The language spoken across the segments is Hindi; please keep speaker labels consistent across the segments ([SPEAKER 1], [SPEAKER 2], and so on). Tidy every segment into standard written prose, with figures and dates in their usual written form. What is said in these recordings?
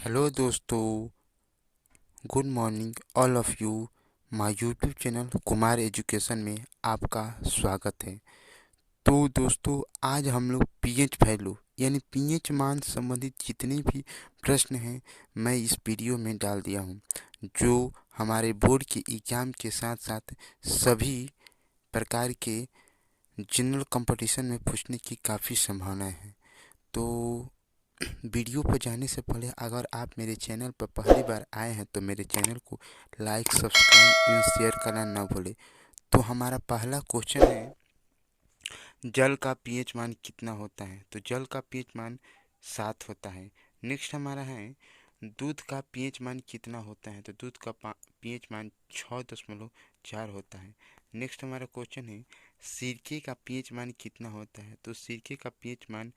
[SPEAKER 1] हेलो दोस्तों, good morning all of you. My YouTube channel Kumar education में आपका स्वागत है। तो दोस्तों, आज हम लोग पीएच वैल्यू यानी पीएच मान संबंधित जितने भी प्रश्न हैं मैं इस वीडियो में डाल दिया हूं, जो हमारे बोर्ड के एग्ज़ाम के साथ साथ सभी प्रकार के जनरल कंपटीशन में पूछने की काफ़ी संभावनाएं हैं। तो वीडियो पर जाने से पहले अगर आप मेरे चैनल पर पहली बार आए हैं तो मेरे चैनल को लाइक, सब्सक्राइब एंड शेयर करना ना भूलें। तो हमारा पहला क्वेश्चन है, जल का पीएच मान कितना होता है? तो जल का पीएच मान 7 होता है। नेक्स्ट हमारा है, दूध का पीएच मान कितना होता है? तो दूध का पीएच मान 6.4 होता है। नेक्स्ट हमारा क्वेश्चन है, सिरके का पीएच मान कितना होता है? तो सिरके का पीएच मान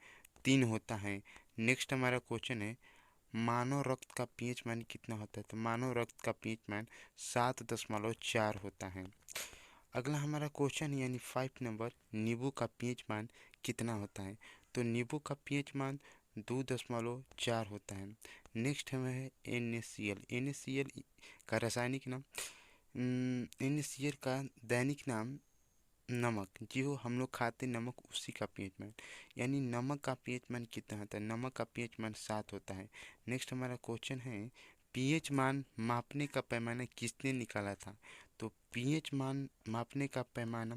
[SPEAKER 1] 3 होता है। नेक्स्ट हमारा क्वेश्चन है, मानव रक्त का पीएच मान कितना होता है? तो मानव रक्त का पीएच मान 7.4 होता है। अगला हमारा क्वेश्चन यानी 5 नंबर, नींबू का पीएच मान कितना होता है? तो नींबू का पीएच मान 2.4 होता है। नेक्स्ट हमें है NaCl। NaCl का रासायनिक नाम, NaCl का दैनिक नाम नमक, जो हम लोग खाते नमक, उसी का पीएच मान यानी नमक का पीएच मान कितना होता है? नमक का पीएच मान 7 होता है। नेक्स्ट हमारा क्वेश्चन है, पीएच मान मापने का पैमाना किसने निकाला था? तो पीएच मान मापने का पैमाना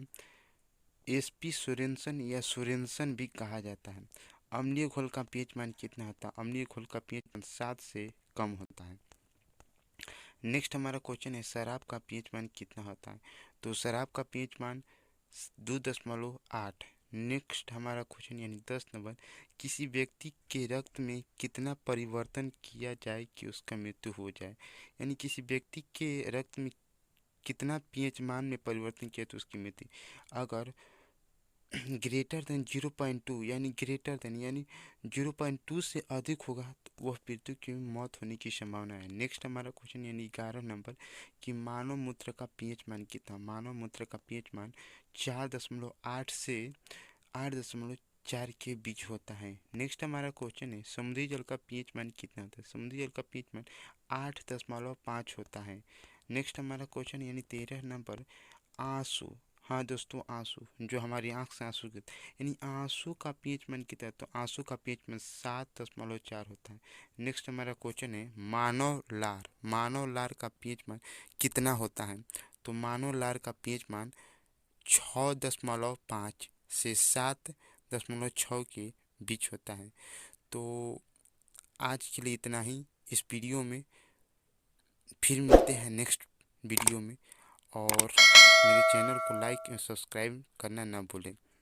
[SPEAKER 1] SP सोरेनसन या सोरेनसन भी कहा जाता है। अम्लीय घोल का पीएच मान कितना होता है? अम्लीय घोल का पीएच मान 7 से कम होता है। नेक्स्ट हमारा क्वेश्चन है, शराब का पीएच मान कितना होता है? तो शराब का पीएच मान 2.8। नेक्स्ट हमारा क्वेश्चन यानी 10 नंबर, किसी व्यक्ति के रक्त में कितना परिवर्तन किया जाए कि उसका मृत्यु हो जाए? यानी किसी व्यक्ति के रक्त में कितना पीएच मान में परिवर्तन किया तो उसकी मृत्यु, अगर ग्रेटर देन 0.2 यानी ग्रेटर देन यानी 0.2 से अधिक होगा तो वह मृत्यु की मौत होने की संभावना है। नेक्स्ट हमारा क्वेश्चन यानी 11 नंबर, कि मानव मूत्र का पीएच मान कितना? मानव मूत्र का पीएच मान 4.8 से 8.4 के बीच होता है। नेक्स्ट हमारा क्वेश्चन है, समुद्री जल का पीएच मान कितना होता है? समुद्री जल का पीएच मान 8.5 होता है। नेक्स्ट हमारा क्वेश्चन यानी 13 नंबर, आंसू, हाँ दोस्तों, आंसू जो हमारी आंख से आंसू गिरते यानी आंसू का पीएच मान कितना है? तो आंसू का पीएच मान 7.4 होता है। नेक्स्ट हमारा क्वेश्चन है, मानव लार का पीएच मान कितना होता है? तो मानव लार का पीएच मान 6.5 से 7.6 के बीच होता है। तो आज के लिए इतना ही इस वीडियो में। फिर मिलते हैं नेक्स्ट वीडियो में, और मेरे चैनल को लाइक एंड सब्सक्राइब करना ना भूलें।